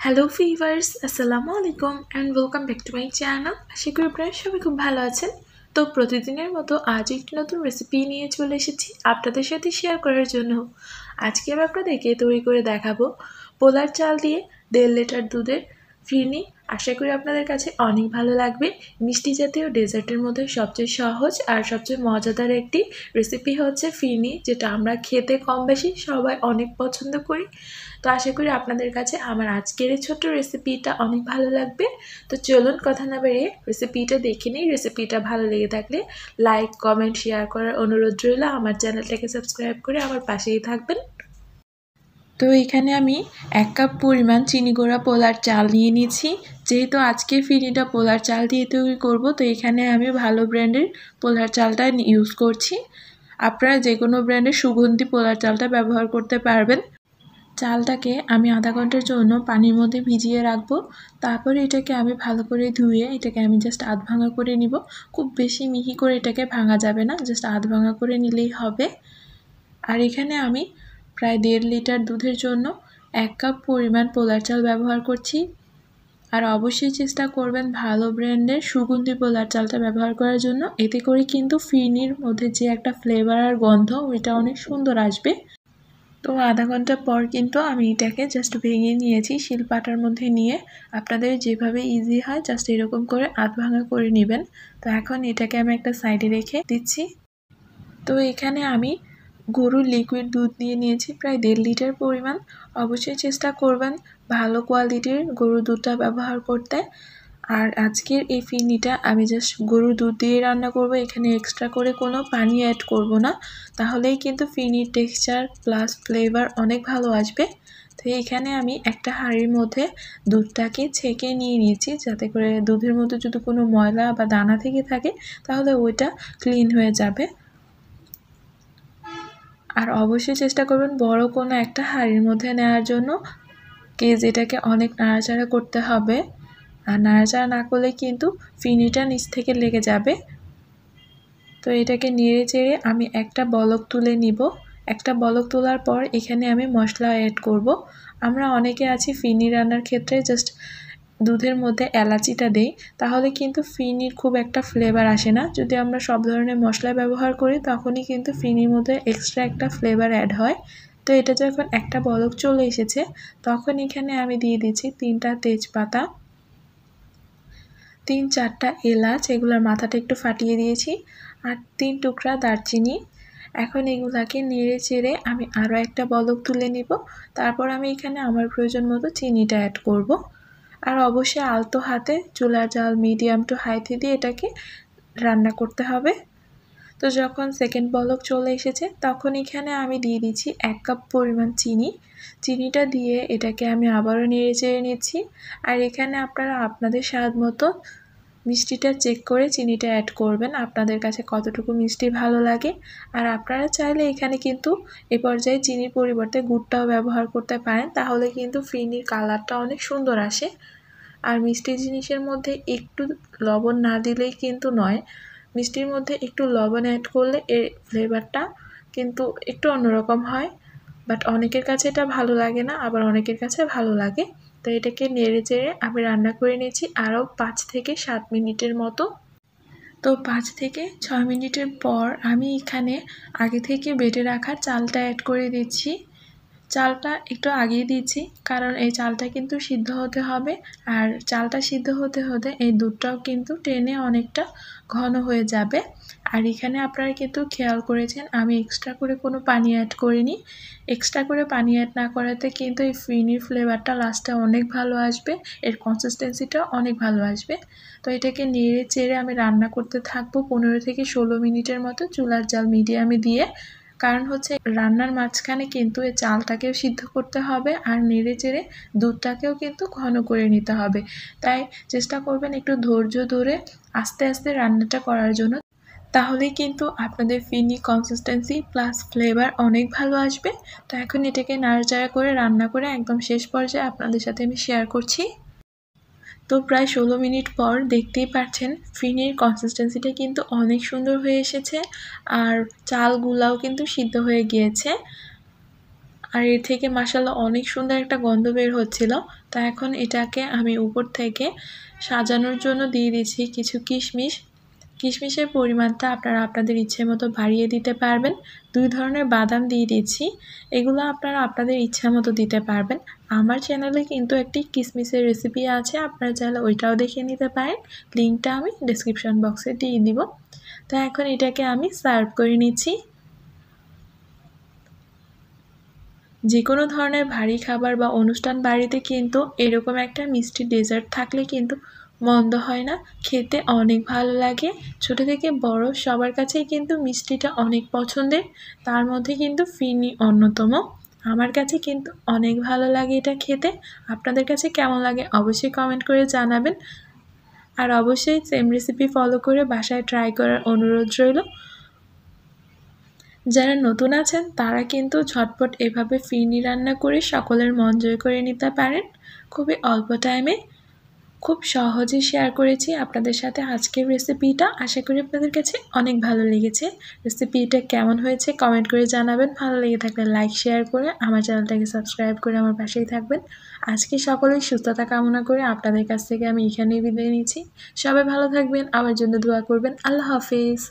Hello viewers, আসসালামু আলাইকুম and welcome back to my channel. আশা করি আপনারা সবাই খুব ভালো আছেন। তো প্রতিদিনের মতো আজ একটি নতুন রেসিপি নিয়ে চলে এসেছি আপনাদের সাথে শেয়ার করার জন্য। আজকে আমি আপনাদেরকে তৈরি করে দেখাবো পোলার চাল দিয়ে 1.5 লিটার দুধের ফিরনি। আশা করি আপনাদের কাছে অনেক ভালো লাগবে। মিষ্টি জাতীয় ডেজার্টের মধ্যে সবচেয়ে সহজ আর সবচেয়ে মজাদার একটি রেসিপি হচ্ছে ফিরনি, যেটা আমরা খেতে কম বেশি সবাই অনেক পছন্দ করি। তো আশা করি আপনাদের কাছে আমার আজকের এই ছোট্ট রেসিপিটা অনেক ভালো লাগবে। তো চলুন কথা না বেরিয়ে রেসিপিটা দেখে নিই। রেসিপিটা ভালো লেগে থাকলে লাইক, কমেন্ট, শেয়ার করার অনুরোধ রইল। আমার চ্যানেলটাকে সাবস্ক্রাইব করে আমার পাশেই থাকবেন। তো এখানে আমি 1 কাপ পরিমাণ চিনি গুঁড়া পোলার চাল নিয়ে নিয়েছি। যেহেতু আজকের ফিরনিটা পোলার চাল দিয়ে তৈরি করব, তো এখানে আমি ভালো ব্র্যান্ডের পোলার চালটা ইউজ করছি। আপনারা যে কোনো ব্র্যান্ডের সুগন্ধি পোলার চালটা ব্যবহার করতে পারবেন। চালটাকে আমি আধা ঘন্টার জন্য পানির মধ্যে ভিজিয়ে রাখবো। তারপরে এটাকে আমি ভালো করে ধুয়ে এটাকে আমি জাস্ট আধ ভাঙা করে নিব। খুব বেশি মিহি করে এটাকে ভাঙা যাবে না, জাস্ট আধ ভাঙা করে নিলেই হবে। আর এখানে আমি প্রায় 1.5 লিটার দুধের জন্য 1 কাপ পরিমাণ পোলার চাল ব্যবহার করছি। আর অবশ্যই চেষ্টা করবেন ভালো ব্র্যান্ডের সুগন্ধি পোলার চালটা ব্যবহার করার জন্য। এতে করে কিন্তু ফিরনির মধ্যে যে একটা ফ্লেভার আর গন্ধ, ওইটা অনেক সুন্দর আসবে। তো আধা ঘন্টা পর কিন্তু আমি এটাকে জাস্ট ভেঙে নিয়েছি শিলপাটার মধ্যে নিয়ে। আপনাদের যেভাবে ইজি হয় জাস্ট এরকম করে আধ ভাঙা করে নেবেন। তো এখন এটাকে আমি একটা সাইডে রেখে দিচ্ছি। তো এখানে আমি গরুর লিকুইড দুধ নিয়ে নিয়েছি প্রায় 1.5 লিটার পরিমাণ। অবশ্যই চেষ্টা করবেন ভালো কোয়ালিটির গরুর দুধটা ব্যবহার করতে। আর আজকের এই ফিরনিটা আমি জাস্ট গরুর দুধ দিয়ে রান্না করব, এখানে এক্সট্রা করে কোনো পানি অ্যাড করব না। তাহলেই কিন্তু ফিরনির টেক্সচার প্লাস ফ্লেভার অনেক ভালো আসবে। তো এখানে আমি একটা হাঁড়ির মধ্যে দুধটাকে ছেঁকে নিয়ে নিয়েছি, যাতে করে দুধের মধ্যে যদি কোনো ময়লা বা দানা থেকে থাকে তাহলে ওইটা ক্লিন হয়ে যাবে। আর অবশ্যই চেষ্টা করবেন বড় কোনো একটা হাঁড়ির মধ্যে নেওয়ার জন্য, যেটাকে অনেক নাড়াচাড়া করতে হবে। আর নাড়াচাড়া না করলে কিন্তু ফিরনিটা নিচ থেকে লেগে যাবে। তো এটাকে নেড়ে চেড়ে আমি একটা বলক তুলে নিব। একটা বলক তোলার পর এখানে আমি মশলা অ্যাড করব। আমরা অনেকে আছি ফিরনি রান্নার ক্ষেত্রে জাস্ট দুধের মধ্যে এলাচিটা দেই, তাহলে কিন্তু ফিরনির খুব একটা ফ্লেভার আসে না। যদি আমরা সব ধরনের মশলা ব্যবহার করি তখনই কিন্তু ফিরনির মধ্যে এক্সট্রা একটা ফ্লেভার অ্যাড হয়। তো এটা যখন একটা বলক চলে এসেছে তখন এখানে আমি দিয়ে দিচ্ছি 3টা তেজপাতা, 3-4টা এলাচ, এগুলোর মাথাটা একটু ফাটিয়ে দিয়েছি, আর 3 টুকরা দারচিনি। এখন এগুলাকে নেড়ে চেড়ে আমি আরও একটা বলক তুলে নিব। তারপর আমি এখানে আমার প্রয়োজন মতো চিনিটা অ্যাড করব। আর অবশ্যই আলতো হাতে চুলার জাল মিডিয়াম টু হাইতে দিয়ে এটাকে রান্না করতে হবে। তো যখন সেকেন্ড বলক চলে এসেছে তখন এখানে আমি দিয়ে দিচ্ছি 1 কাপ পরিমাণ চিনি। চিনিটা দিয়ে এটাকে আমি আবারও নেড়ে চেড়ে নিচ্ছি। আর এখানে আপনারা আপনাদের স্বাদ মতো মিষ্টিটা চেক করে চিনিটা অ্যাড করবেন, আপনাদের কাছে কতটুকু মিষ্টি ভালো লাগে। আর আপনারা চাইলে এখানে কিন্তু এ পর্যায়ে চিনির পরিবর্তে গুড়টাও ব্যবহার করতে পারেন, তাহলে কিন্তু ফিরনির কালারটা অনেক সুন্দর আসে। আর মিষ্টি জিনিসের মধ্যে একটু লবণ না দিলেই কিন্তু নয়, মিষ্টির মধ্যে একটু লবণ অ্যাড করলে এর ফ্লেভারটা কিন্তু একটু অন্যরকম হয়। বাট অনেকের কাছে এটা ভালো লাগে না, আবার অনেকের কাছে ভালো লাগে। তো এটাকে নেড়ে চেড়ে আমি রান্না করে নিয়েছি আরও 5 থেকে 7 মিনিটের মতো। তো 5 থেকে 6 মিনিটের পর আমি এখানে আগে থেকে বেটে রাখা চালটা অ্যাড করে দিচ্ছি। চালটা একটু আগিয়ে দিচ্ছি কারণ এই চালটা কিন্তু সিদ্ধ হতে হবে। আর চালটা সিদ্ধ হতে হতে এই দুধটাও কিন্তু টেনে অনেকটা ঘন হয়ে যাবে। আর এখানে আপনারা কিন্তু খেয়াল করেছেন আমি এক্সট্রা করে কোনো পানি অ্যাড করিনি। এক্সট্রা করে পানি অ্যাড না করাতে কিন্তু এই ফিরনির ফ্লেভারটা লাস্টে অনেক ভালো আসবে, এর কনসিস্টেন্সিটা অনেক ভালো আসবে। তো এটাকে নেড়ে চেড়ে আমি রান্না করতে থাকবো 15 থেকে 16 মিনিটের মতো চুলার জাল মিডিয়ামে দিয়ে। কারণ হচ্ছে রান্নার মাঝখানে কিন্তু এই চালটাকেও সিদ্ধ করতে হবে আর নেড়ে চেড়ে দুধটাকেও কিন্তু ঘন করে নিতে হবে। তাই চেষ্টা করবেন একটু ধৈর্য ধরে আস্তে আস্তে রান্নাটা করার জন্য, তাহলেই কিন্তু আপনাদের ফিরনি কনসিস্টেন্সি প্লাস ফ্লেভার অনেক ভালো আসবে। তো এখন এটাকে নাড়াচাড়া করে রান্না করে একদম শেষ পর্যায়ে আপনাদের সাথে আমি শেয়ার করছি। তো প্রায় 16 মিনিট পর দেখতেই পাচ্ছেন ফিরনির কনসিস্টেন্সিটা কিন্তু অনেক সুন্দর হয়ে এসেছে, আর চালগুলাও কিন্তু সিদ্ধ হয়ে গিয়েছে। আর এর থেকে মাশাআল্লাহ অনেক সুন্দর একটা গন্ধ বের হচ্ছিল। তো এখন এটাকে আমি উপর থেকে সাজানোর জন্য দিয়ে দিচ্ছি কিছু কিশমিশ। কিশমিশের পরিমাণটা আপনারা আপনাদের ইচ্ছে মতো বাড়িয়ে দিতে পারবেন। 2 ধরনের বাদাম দিয়ে দিচ্ছি, এগুলো আপনারা আপনাদের ইচ্ছা মতো দিতে পারবেন। আমার চ্যানেলে কিন্তু একটি কিশমিশের রেসিপি আছে, আপনারা চাইলে ওইটাও দেখে নিতে পারেন, লিঙ্কটা আমি ডেসক্রিপশন বক্সে দিয়ে দিব। তো এখন এটাকে আমি সার্ভ করে নিচ্ছি। যে কোনো ধরনের ভারী খাবার বা অনুষ্ঠান বাড়িতে কিন্তু এরকম একটা মিষ্টি ডেজার্ট থাকলে কিন্তু মন্দ হয় না, খেতে অনেক ভালো লাগে। ছোট থেকে বড় সবার কাছেই কিন্তু মিষ্টিটা অনেক পছন্দের, তার মধ্যে কিন্তু ফিরনি অন্যতম। আমার কাছে কিন্তু অনেক ভালো লাগে এটা খেতে। আপনাদের কাছে কেমন লাগে অবশ্যই কমেন্ট করে জানাবেন। আর অবশ্যই সেম রেসিপি ফলো করে বাসায় ট্রাই করার অনুরোধ রইল। যারা নতুন আছেন তারা কিন্তু ঝটপট এভাবে ফিরনি রান্না করে সকলের মন জয় করে নিতে পারেন। খুবই অল্প টাইমে খুব সহজে শেয়ার করেছি আপনাদের সাথে আজকের রেসিপিটা। আশা করি আপনাদের কাছে অনেক ভালো লেগেছে। রেসিপিটা কেমন হয়েছে কমেন্ট করে জানাবেন। ভালো লেগে থাকলে লাইক শেয়ার করে আমার চ্যানেলটাকে সাবস্ক্রাইব করে আমার পাশেই থাকবেন। আজকে সকলেই সুস্থতা কামনা করে আপনাদের কাছ থেকে আমি এখানেই বিদায় নিচ্ছি। সবাই ভালো থাকবেন, আমার জন্য দোয়া করবেন। আল্লাহ হাফেজ।